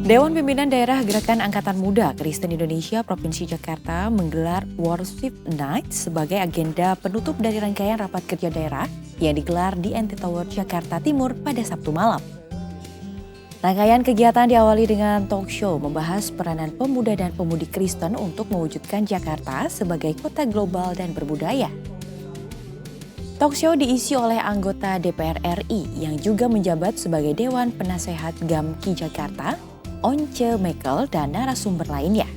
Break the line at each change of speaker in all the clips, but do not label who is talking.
Dewan Pimpinan Daerah Gerakan Angkatan Muda Kristen Indonesia Provinsi Jakarta menggelar Worship Night sebagai agenda penutup dari rangkaian rapat kerja daerah yang digelar di NT Tower Jakarta Timur pada Sabtu malam. Rangkaian kegiatan diawali dengan talk show membahas peranan pemuda dan pemudi Kristen untuk mewujudkan Jakarta sebagai kota global dan berbudaya. Talk show diisi oleh anggota DPR RI yang juga menjabat sebagai Dewan Penasehat GAMKI Jakarta, Once Mekel, dan narasumber lainnya.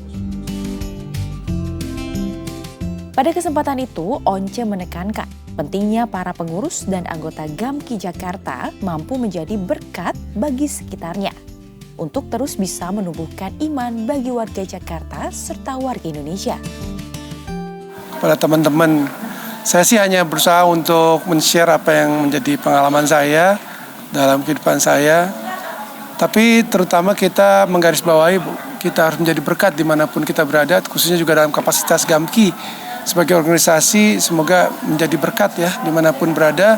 Pada kesempatan itu, Once menekankan pentingnya para pengurus dan anggota GAMKI Jakarta mampu menjadi berkat bagi sekitarnya untuk terus bisa menumbuhkan iman bagi warga Jakarta serta warga Indonesia.
Pada teman-teman, saya sih hanya berusaha untuk men-share apa yang menjadi pengalaman saya dalam kehidupan saya. Tapi terutama kita menggarisbawahi kita harus menjadi berkat dimanapun kita berada, khususnya juga dalam kapasitas GAMKI sebagai organisasi, semoga menjadi berkat ya dimanapun berada.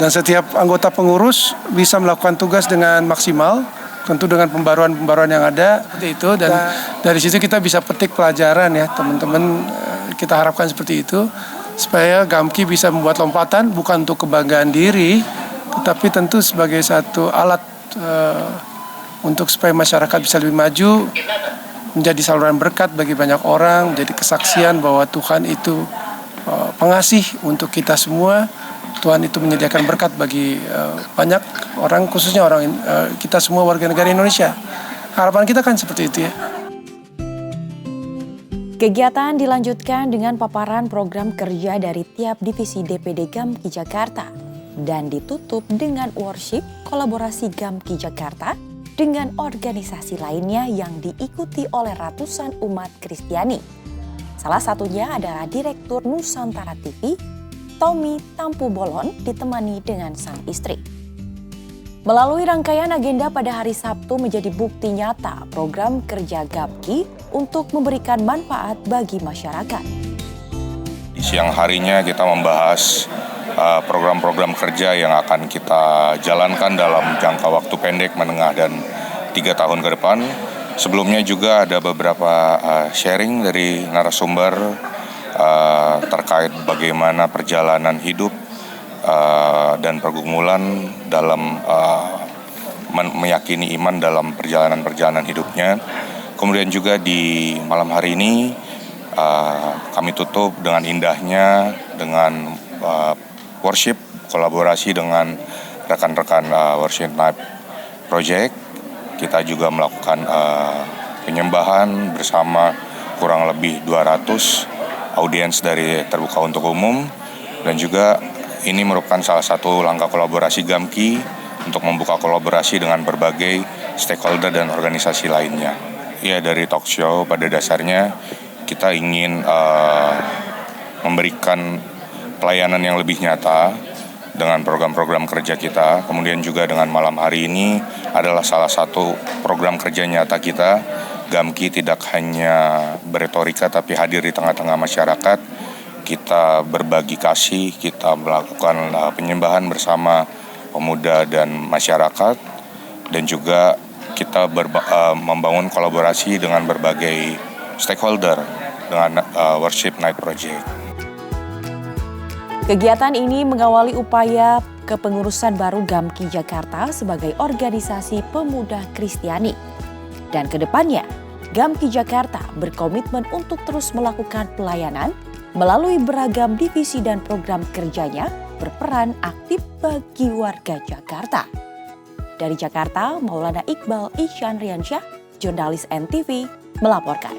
Dan setiap anggota pengurus bisa melakukan tugas dengan maksimal, tentu dengan pembaruan-pembaruan yang ada seperti itu. Dan dari situ kita bisa petik pelajaran ya teman-teman, kita harapkan seperti itu. Supaya GAMKI bisa membuat lompatan bukan untuk kebanggaan diri, tetapi tentu sebagai satu alat untuk supaya masyarakat bisa lebih maju, menjadi saluran berkat bagi banyak orang, menjadi kesaksian bahwa Tuhan itu pengasih untuk kita semua. Tuhan itu menyediakan berkat bagi banyak orang, khususnya orang kita semua warga negara Indonesia. Harapan kita kan seperti itu ya.
Kegiatan dilanjutkan dengan paparan program kerja dari tiap divisi DPD GAMKI Jakarta dan ditutup dengan worship kolaborasi GAMKI Jakarta dengan organisasi lainnya yang diikuti oleh ratusan umat Kristiani. Salah satunya adalah Direktur Nusantara TV, Tommy Tampu Bolon, ditemani dengan sang istri. Melalui rangkaian agenda pada hari Sabtu menjadi bukti nyata program kerja GAMKI untuk memberikan manfaat bagi masyarakat.
Di siang harinya kita membahas program-program kerja yang akan kita jalankan dalam jangka waktu pendek, menengah, dan 3 tahun ke depan. Sebelumnya juga ada beberapa sharing dari narasumber terkait bagaimana perjalanan hidup dan pergumulan dalam meyakini iman dalam perjalanan hidupnya. Kemudian juga di malam hari ini kami tutup dengan indahnya dengan worship kolaborasi dengan rekan-rekan Worship Night Project. Kita juga melakukan penyembahan bersama kurang lebih 200 audiens dari terbuka untuk umum, dan juga ini merupakan salah satu langkah kolaborasi GAMKI untuk membuka kolaborasi dengan berbagai stakeholder dan organisasi lainnya. Ya, dari talk show pada dasarnya kita ingin memberikan pelayanan yang lebih nyata dengan program-program kerja kita. Kemudian juga dengan malam hari ini adalah salah satu program kerja nyata kita. GAMKI tidak hanya beretorika tapi hadir di tengah-tengah masyarakat. Kita berbagi kasih, kita melakukan penyembahan bersama pemuda dan masyarakat, dan juga kita membangun kolaborasi dengan berbagai stakeholder dengan Worship Night Project.
Kegiatan ini mengawali upaya kepengurusan baru GAMKI Jakarta sebagai organisasi pemuda Kristiani. Dan kedepannya, GAMKI Jakarta berkomitmen untuk terus melakukan pelayanan melalui beragam divisi dan program kerjanya berperan aktif bagi warga Jakarta. Dari Jakarta, Maulana Iqbal Isyan Riansyah, jurnalis NTV, melaporkan.